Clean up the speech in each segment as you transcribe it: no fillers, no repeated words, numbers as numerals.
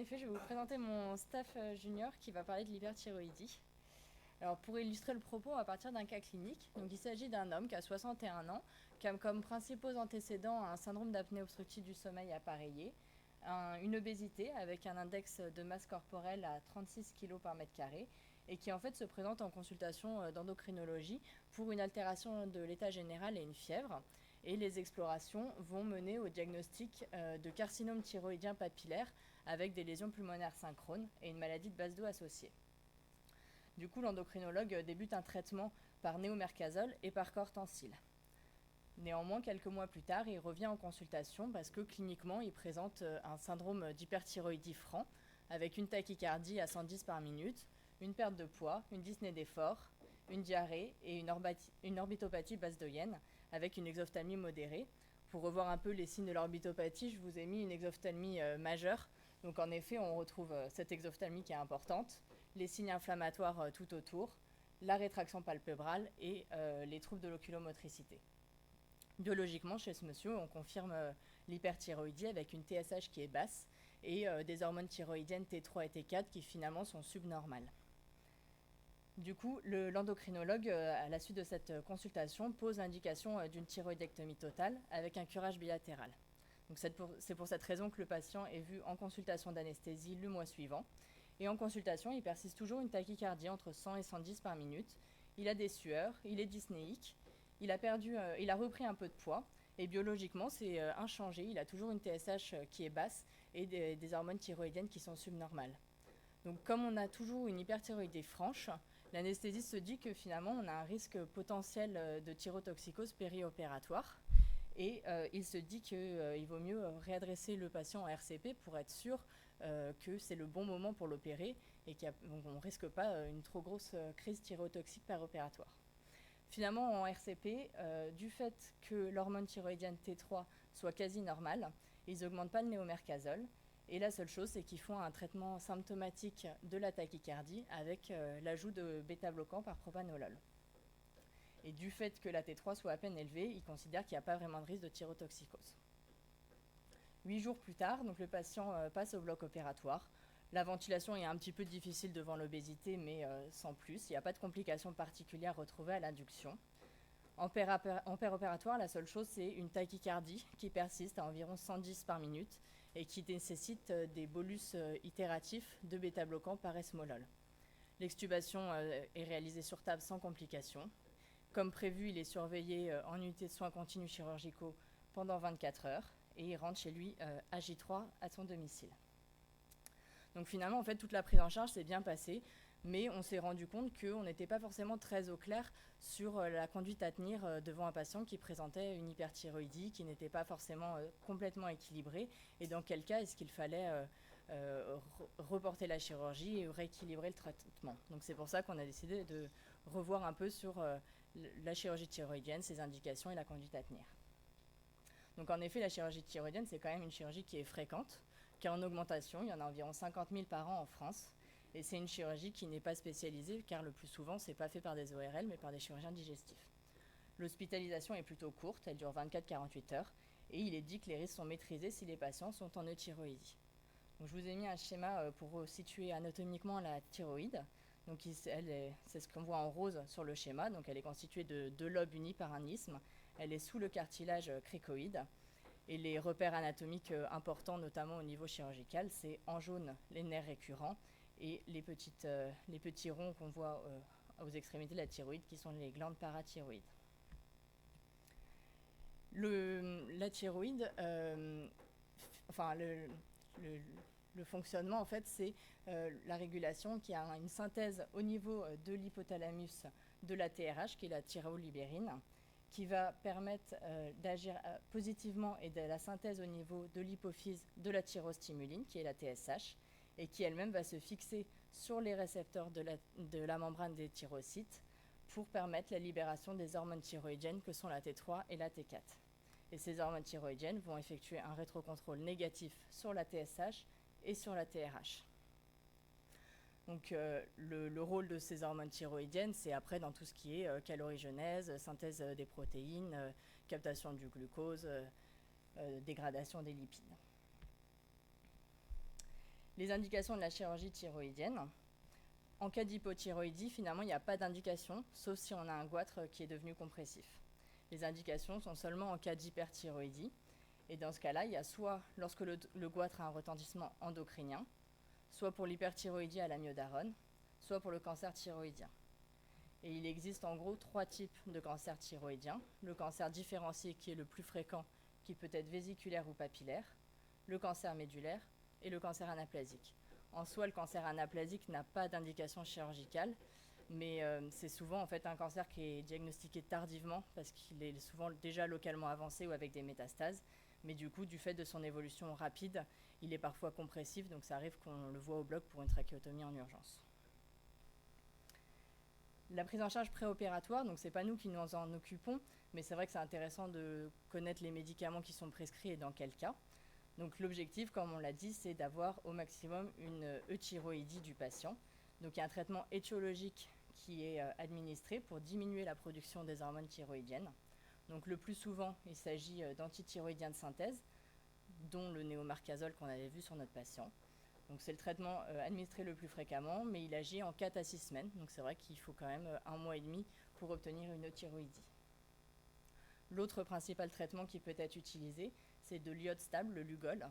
effet, je vais vous présenter mon staff junior qui va parler de l'hyperthyroïdie. Alors, pour illustrer le propos, on va partir d'un cas clinique. Donc, il s'agit d'un homme qui a 61 ans, qui a comme principaux antécédents un syndrome d'apnée obstructive du sommeil appareillé, une obésité avec un index de masse corporelle à 36 kg par mètre carré et qui en fait se présente en consultation d'endocrinologie pour une altération de l'état général et une fièvre. Et les explorations vont mener au diagnostic de carcinome thyroïdien papillaire avec des lésions pulmonaires synchrones et une maladie de base d'eau associée. Du coup, l'endocrinologue débute un traitement par néomercazole et par cortensil. Néanmoins, quelques mois plus tard, il revient en consultation parce que cliniquement, il présente un syndrome d'hyperthyroïdie franc avec une tachycardie à 110 par minute, une perte de poids, une dyspnée d'effort, une diarrhée et une orbitopathie basedoïenne avec une exophthalmie modérée. Pour revoir un peu les signes de l'orbitopathie, je vous ai mis une exophthalmie majeure. Donc en effet, on retrouve cette exophthalmie qui est importante, les signes inflammatoires tout autour, la rétraction palpébrale et les troubles de l'oculomotricité. Biologiquement, chez ce monsieur, on confirme l'hyperthyroïdie avec une TSH qui est basse et des hormones thyroïdiennes T3 et T4 qui finalement sont subnormales. Du coup, l'endocrinologue, à la suite de cette consultation, pose l'indication d'une thyroïdectomie totale avec un curage bilatéral. Donc c'est pour cette raison que le patient est vu en consultation d'anesthésie le mois suivant. Et en consultation, il persiste toujours une tachycardie entre 100 et 110 par minute. Il a des sueurs, il est dyspnéique, il a repris un peu de poids. Et biologiquement, c'est inchangé. Il a toujours une TSH qui est basse et des hormones thyroïdiennes qui sont subnormales. Donc comme on a toujours une hyperthyroïdie franche, l'anesthésiste se dit que finalement on a un risque potentiel de thyrotoxicose périopératoire et il se dit qu'il vaut mieux réadresser le patient en RCP pour être sûr que c'est le bon moment pour l'opérer et qu'on ne risque pas une trop grosse crise thyrotoxique périopératoire. Finalement en RCP, du fait que l'hormone thyroïdienne T3 soit quasi normale, ils n'augmentent pas le néomercazole. Et la seule chose, c'est qu'ils font un traitement symptomatique de la tachycardie avec l'ajout de bêta-bloquants par propanolol. Et du fait que la T3 soit à peine élevée, ils considèrent qu'il n'y a pas vraiment de risque de thyrotoxicose. 8 jours plus tard, donc le patient passe au bloc opératoire. La ventilation est un petit peu difficile devant l'obésité, mais sans plus. Il n'y a pas de complications particulières retrouvées à l'induction. En péropératoire, la seule chose, c'est une tachycardie qui persiste à environ 110 par minute et qui nécessite des bolus itératifs de bêta-bloquants par esmolol. L'extubation est réalisée sur table sans complications. Comme prévu, il est surveillé en unité de soins continus chirurgicaux pendant 24 heures et il rentre chez lui à J3 à son domicile. Donc finalement, en fait, toute la prise en charge s'est bien passée, mais on s'est rendu compte qu'on n'était pas forcément très au clair sur la conduite à tenir devant un patient qui présentait une hyperthyroïdie, qui n'était pas forcément complètement équilibrée, et dans quel cas est-ce qu'il fallait reporter la chirurgie et rééquilibrer le traitement. Donc c'est pour ça qu'on a décidé de revoir un peu sur la chirurgie thyroïdienne, ses indications et la conduite à tenir. Donc en effet, la chirurgie thyroïdienne, c'est quand même une chirurgie qui est fréquente, qui est en augmentation. Il y en a environ 50 000 par an en France. Et c'est une chirurgie qui n'est pas spécialisée, car le plus souvent, ce n'est pas fait par des ORL, mais par des chirurgiens digestifs. L'hospitalisation est plutôt courte, elle dure 24-48 heures, et il est dit que les risques sont maîtrisés si les patients sont en euthyroïdie. Donc, je vous ai mis un schéma pour situer anatomiquement la thyroïde. Donc, c'est ce qu'on voit en rose sur le schéma. Donc, elle est constituée de 2 lobes unis par un isthme. Elle est sous le cartilage cricoïde. Et les repères anatomiques importants, notamment au niveau chirurgical, c'est en jaune les nerfs récurrents et les petits ronds qu'on voit aux extrémités de la thyroïde qui sont les glandes parathyroïdes. La thyroïde, le fonctionnement, en fait, c'est la régulation qui a une synthèse au niveau de l'hypothalamus de la TRH, qui est la thyroglibérine, qui va permettre d'agir positivement et de la synthèse au niveau de l'hypophyse de la thyrostimuline, qui est la TSH, et qui elle-même va se fixer sur les récepteurs de la membrane des thyrocytes pour permettre la libération des hormones thyroïdiennes que sont la T3 et la T4. Et ces hormones thyroïdiennes vont effectuer un rétrocontrôle négatif sur la TSH et sur la TRH. Donc le rôle de ces hormones thyroïdiennes, c'est après dans tout ce qui est calorigenèse, synthèse des protéines, captation du glucose, dégradation des lipides. Les indications de la chirurgie thyroïdienne. En cas d'hypothyroïdie, finalement, il n'y a pas d'indication, sauf si on a un goitre qui est devenu compressif. Les indications sont seulement en cas d'hyperthyroïdie. Et dans ce cas-là, il y a soit lorsque le goitre a un retentissement endocrinien, soit pour l'hyperthyroïdie à l'amiodarone, soit pour le cancer thyroïdien. Et il existe en gros 3 types de cancers thyroïdiens. Le cancer différencié qui est le plus fréquent, qui peut être vésiculaire ou papillaire, le cancer médulaire et le cancer anaplasique. En soi, le cancer anaplasique n'a pas d'indication chirurgicale, mais c'est souvent en fait un cancer qui est diagnostiqué tardivement parce qu'il est souvent déjà localement avancé ou avec des métastases. Mais du coup, du fait de son évolution rapide, il est parfois compressif, donc ça arrive qu'on le voit au bloc pour une trachéotomie en urgence. La prise en charge préopératoire, donc c'est pas nous qui nous en occupons, mais c'est vrai que c'est intéressant de connaître les médicaments qui sont prescrits et dans quel cas. Donc l'objectif, comme on l'a dit, c'est d'avoir au maximum une euthyroïdie du patient. Donc il y a un traitement étiologique qui est administré pour diminuer la production des hormones thyroïdiennes. Donc le plus souvent, il s'agit d'antithyroïdiens de synthèse, dont le néomarcazole qu'on avait vu sur notre patient. Donc c'est le traitement administré le plus fréquemment, mais il agit en 4 à 6 semaines. Donc c'est vrai qu'il faut quand même 1 mois et demi pour obtenir une euthyroïdie. L'autre principal traitement qui peut être utilisé, c'est de l'iode stable, le Lugol,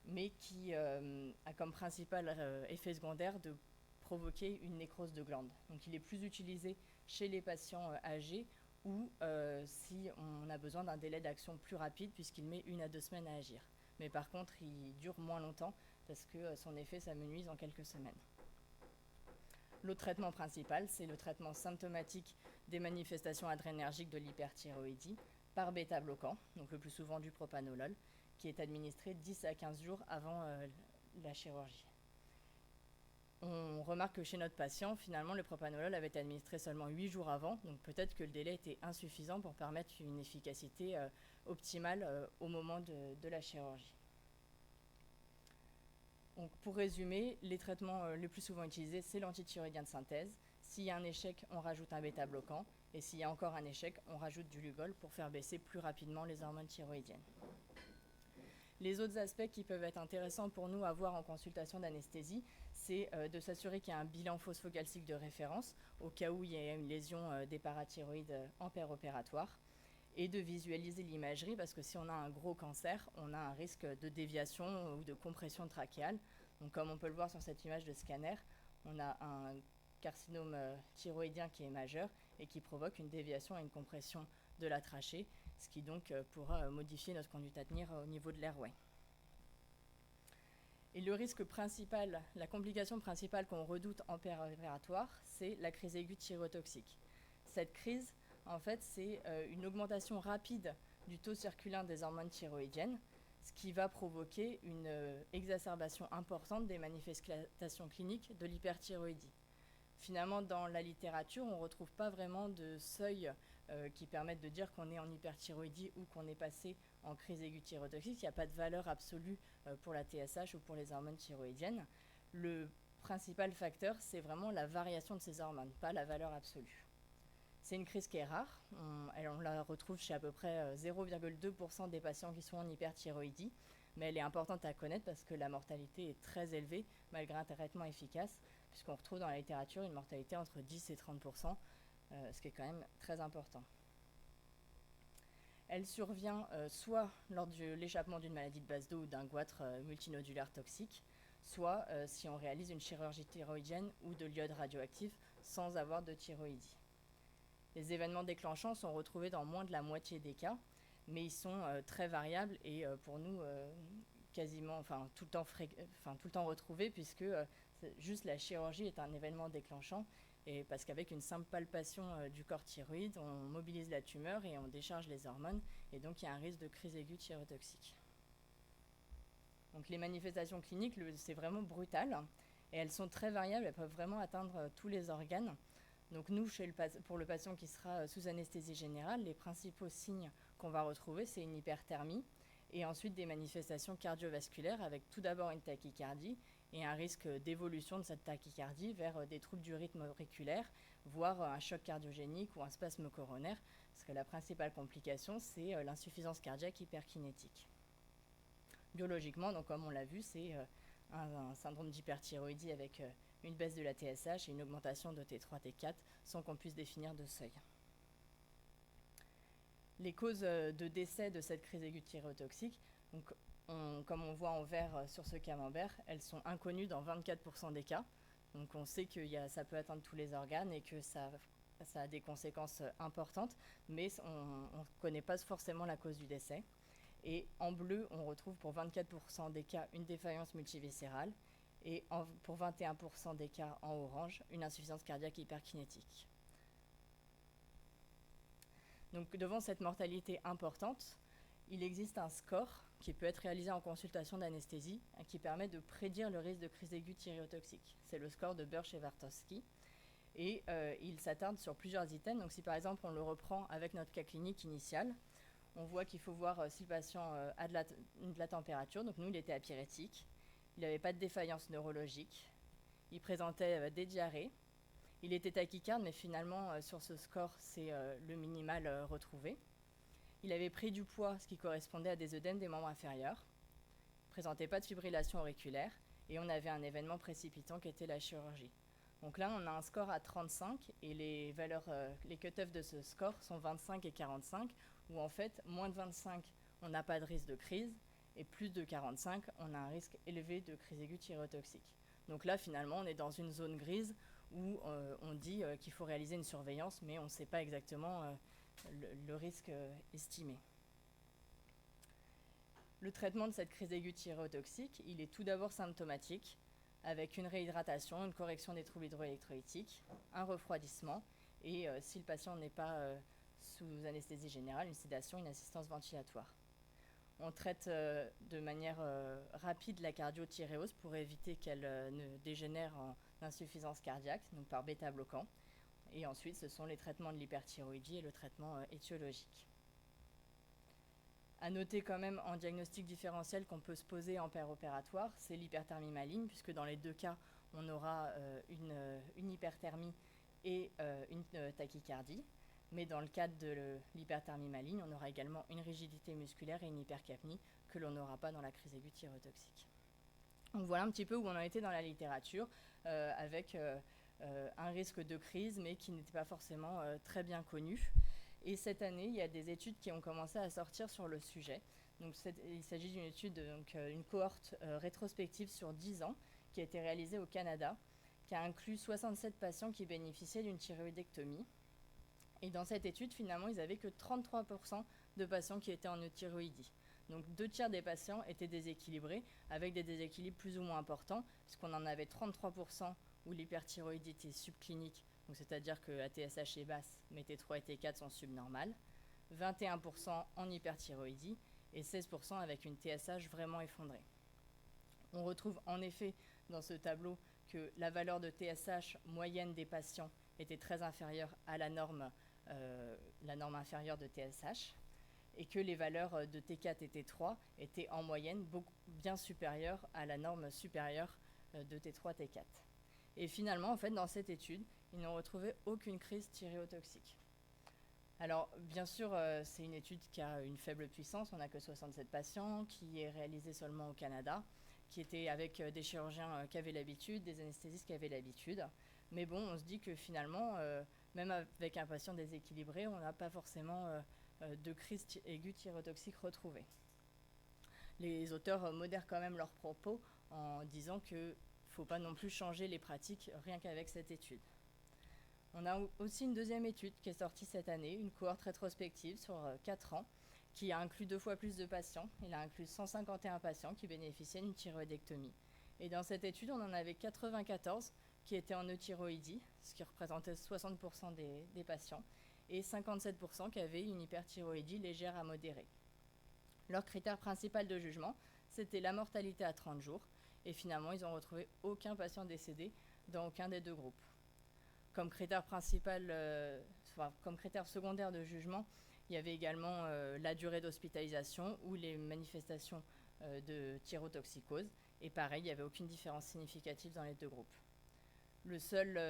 mais qui a comme principal effet secondaire de provoquer une nécrose de glande. Donc il est plus utilisé chez les patients âgés ou si on a besoin d'un délai d'action plus rapide puisqu'il met 1 à 2 semaines à agir. Mais par contre, il dure moins longtemps parce que son effet s'amenuise en quelques semaines. L'autre traitement principal, c'est le traitement symptomatique des manifestations adrénergiques de l'hyperthyroïdie par bêta-bloquant, donc le plus souvent du propanolol, qui est administré 10 à 15 jours avant la chirurgie. On remarque que chez notre patient, finalement, le propanolol avait été administré seulement 8 jours avant, donc peut-être que le délai était insuffisant pour permettre une efficacité optimale au moment de la chirurgie. Donc, pour résumer, les traitements les plus souvent utilisés, c'est l'antithyroïdien de synthèse. S'il y a un échec, on rajoute un bêta-bloquant. Et s'il y a encore un échec, on rajoute du Lugol pour faire baisser plus rapidement les hormones thyroïdiennes. Les autres aspects qui peuvent être intéressants pour nous à voir en consultation d'anesthésie, c'est de s'assurer qu'il y a un bilan phosphocalcique de référence au cas où il y a une lésion des parathyroïdes en péropératoire, et de visualiser l'imagerie parce que si on a un gros cancer, on a un risque de déviation ou de compression trachéale. Donc comme on peut le voir sur cette image de scanner, on a un carcinome thyroïdien qui est majeur et qui provoque une déviation et une compression de la trachée, ce qui donc pourra modifier notre conduite à tenir au niveau de l'airway. Et le risque principal, la complication principale qu'on redoute en péropératoire, c'est la crise aiguë thyrotoxique. Cette crise, en fait, c'est une augmentation rapide du taux circulant des hormones thyroïdiennes, ce qui va provoquer une exacerbation importante des manifestations cliniques de l'hyperthyroïdie. Finalement, dans la littérature, on ne retrouve pas vraiment de seuil qui permettent de dire qu'on est en hyperthyroïdie ou qu'on est passé en crise aiguë thyrotoxique. Il n'y a pas de valeur absolue pour la TSH ou pour les hormones thyroïdiennes. Le principal facteur, c'est vraiment la variation de ces hormones, pas la valeur absolue. C'est une crise qui est rare. On la retrouve chez à peu près 0,2% des patients qui sont en hyperthyroïdie, mais elle est importante à connaître parce que la mortalité est très élevée malgré un traitement efficace, puisqu'on retrouve dans la littérature une mortalité entre 10 et 30%, ce qui est quand même très important. Elle survient soit lors de l'échappement d'une maladie de base d'eau ou d'un goitre multinodulaire toxique, soit si on réalise une chirurgie thyroïdienne ou de l'iode radioactif sans avoir de thyroïdie. Les événements déclenchants sont retrouvés dans moins de la moitié des cas, mais ils sont très variables et pour nous quasiment, tout le temps retrouvés, puisque juste la chirurgie est un événement déclenchant, et parce qu'avec une simple palpation du corps thyroïde, on mobilise la tumeur et on décharge les hormones, et donc il y a un risque de crise aiguë thyrotoxique. Donc les manifestations cliniques, c'est vraiment brutal, et elles sont très variables, elles peuvent vraiment atteindre tous les organes. Donc nous, pour le patient qui sera sous anesthésie générale, les principaux signes qu'on va retrouver, c'est une hyperthermie et ensuite des manifestations cardiovasculaires avec tout d'abord une tachycardie et un risque d'évolution de cette tachycardie vers des troubles du rythme auriculaire, voire un choc cardiogénique ou un spasme coronaire, parce que la principale complication, c'est l'insuffisance cardiaque hyperkinétique. Biologiquement, donc comme on l'a vu, c'est un syndrome d'hyperthyroïdie avec une baisse de la TSH et une augmentation de T3, T4 sans qu'on puisse définir de seuil. Les causes de décès de cette crise aiguë thyréotoxique, donc comme on voit en vert sur ce camembert, elles sont inconnues dans 24% des cas. Donc on sait que ça peut atteindre tous les organes et que ça a des conséquences importantes, mais on ne connaît pas forcément la cause du décès. Et en bleu, on retrouve pour 24% des cas une défaillance multiviscérale et pour 21% des cas en orange, une insuffisance cardiaque hyperkinétique. Donc devant cette mortalité importante, il existe un score qui peut être réalisé en consultation d'anesthésie qui permet de prédire le risque de crise aiguë thyréotoxique. C'est le score de Birch et Wartowski. Et il s'attarde sur plusieurs items. Donc si par exemple on le reprend avec notre cas clinique initial, on voit qu'il faut voir si le patient a de la température. Donc nous, il était apyrétique. Il n'avait pas de défaillance neurologique. Il présentait des diarrhées. Il était tachycarde, mais finalement, sur ce score, c'est le minimal retrouvé. Il avait pris du poids, ce qui correspondait à des œdèmes des membres inférieurs. Il ne présentait pas de fibrillation auriculaire. Et on avait un événement précipitant qui était la chirurgie. Donc là, on a un score à 35 et les valeurs, les cut-offs de ce score sont 25 et 45, où en fait, moins de 25, on n'a pas de risque de crise, et plus de 45, on a un risque élevé de crise aiguë thyréotoxique. Donc là, finalement, on est dans une zone grise où on dit qu'il faut réaliser une surveillance, mais on ne sait pas exactement le risque estimé. Le traitement de cette crise aiguë thyréotoxique, il est tout d'abord symptomatique, avec une réhydratation, une correction des troubles hydroélectrolytiques, un refroidissement, et si le patient n'est pas sous anesthésie générale, une sédation, une assistance ventilatoire. On traite de manière rapide la cardiothyréose pour éviter qu'elle ne dégénère en insuffisance cardiaque, donc par bêta-bloquant. Et ensuite, ce sont les traitements de l'hyperthyroïdie et le traitement étiologique. À noter quand même en diagnostic différentiel qu'on peut se poser en péropératoire, c'est l'hyperthermie maligne, puisque dans les deux cas, on aura une hyperthermie et une tachycardie. Mais dans le cadre de l'hyperthermie maligne, on aura également une rigidité musculaire et une hypercapnie que l'on n'aura pas dans la crise aiguë thyréotoxique. Donc voilà un petit peu où on en était dans la littérature, avec un risque de crise, mais qui n'était pas forcément très bien connu. Et cette année, il y a des études qui ont commencé à sortir sur le sujet. Donc, il s'agit d'une étude, une cohorte rétrospective sur 10 ans, qui a été réalisée au Canada, qui a inclus 67 patients qui bénéficiaient d'une thyroïdectomie. Et dans cette étude, finalement, ils n'avaient que 33% de patients qui étaient en euthyroïdie. Donc 2 tiers des patients étaient déséquilibrés, avec des déséquilibres plus ou moins importants, puisqu'on en avait 33% où l'hyperthyroïdie était subclinique, c'est-à-dire que la TSH est basse, mais T3 et T4 sont subnormales, 21% en hyperthyroïdie et 16% avec une TSH vraiment effondrée. On retrouve en effet dans ce tableau que la valeur de TSH moyenne des patients était très inférieure à la norme inférieure de TSH, et que les valeurs de T4 et T3 étaient en moyenne bien supérieures à la norme supérieure de T3, T4. Et finalement, en fait, dans cette étude, ils n'ont retrouvé aucune crise thyréotoxique. Alors, bien sûr, c'est une étude qui a une faible puissance. On n'a que 67 patients, qui est réalisée seulement au Canada, qui était avec des chirurgiens qui avaient l'habitude, des anesthésistes qui avaient l'habitude. Mais bon, on se dit que finalement, même avec un patient déséquilibré, on n'a pas forcément de crise aiguë thyréotoxique retrouvée. Les auteurs modèrent quand même leurs propos en disant qu'il ne faut pas non plus changer les pratiques rien qu'avec cette étude. On a aussi une deuxième étude qui est sortie cette année, une cohorte rétrospective sur 4 ans, qui a inclus 2 fois plus de patients. Il a inclus 151 patients qui bénéficiaient d'une thyroïdectomie. Et dans cette étude, on en avait 94 qui étaient en euthyroïdie, ce qui représentait 60% des patients, et 57% qui avaient une hyperthyroïdie légère à modérée. Leur critère principal de jugement, c'était la mortalité à 30 jours, et finalement, ils n'ont retrouvé aucun patient décédé dans aucun des 2 groupes. Comme critère comme critère secondaire de jugement, il y avait également la durée d'hospitalisation ou les manifestations de thyrotoxicose. Et pareil, il n'y avait aucune différence significative dans les 2 groupes. Le seul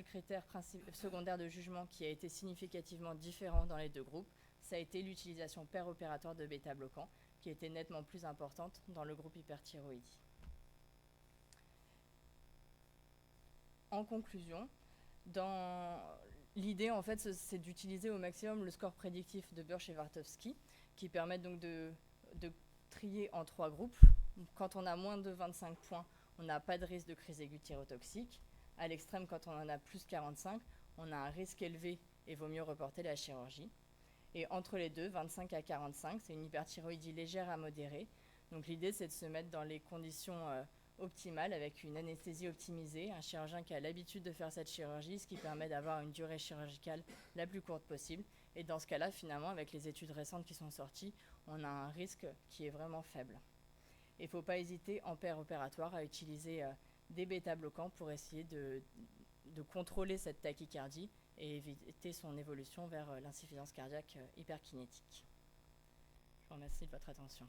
critère secondaire de jugement qui a été significativement différent dans les 2 groupes, ça a été l'utilisation péropératoire de bêta-bloquants, qui était nettement plus importante dans le groupe hyperthyroïdie. en conclusion, l'idée en fait c'est d'utiliser au maximum le score prédictif de Burch et Wartowski qui permettent donc de trier en 3 groupes. Quand on a moins de 25 points, on n'a pas de risque de crise aiguë thyrotoxique. À l'extrême, quand on en a plus 45, on a un risque élevé et vaut mieux reporter la chirurgie. Et entre les deux, 25 à 45, c'est une hyperthyroïdie légère à modérée. Donc l'idée, c'est de se mettre dans les conditions optimales avec une anesthésie optimisée, un chirurgien qui a l'habitude de faire cette chirurgie, ce qui permet d'avoir une durée chirurgicale la plus courte possible. Et dans ce cas-là, finalement, avec les études récentes qui sont sorties, on a un risque qui est vraiment faible. Il ne faut pas hésiter en opératoire à utiliser des bêta-bloquants pour essayer de contrôler cette tachycardie et éviter son évolution vers l'insuffisance cardiaque hyperkinétique. Je vous remercie de votre attention.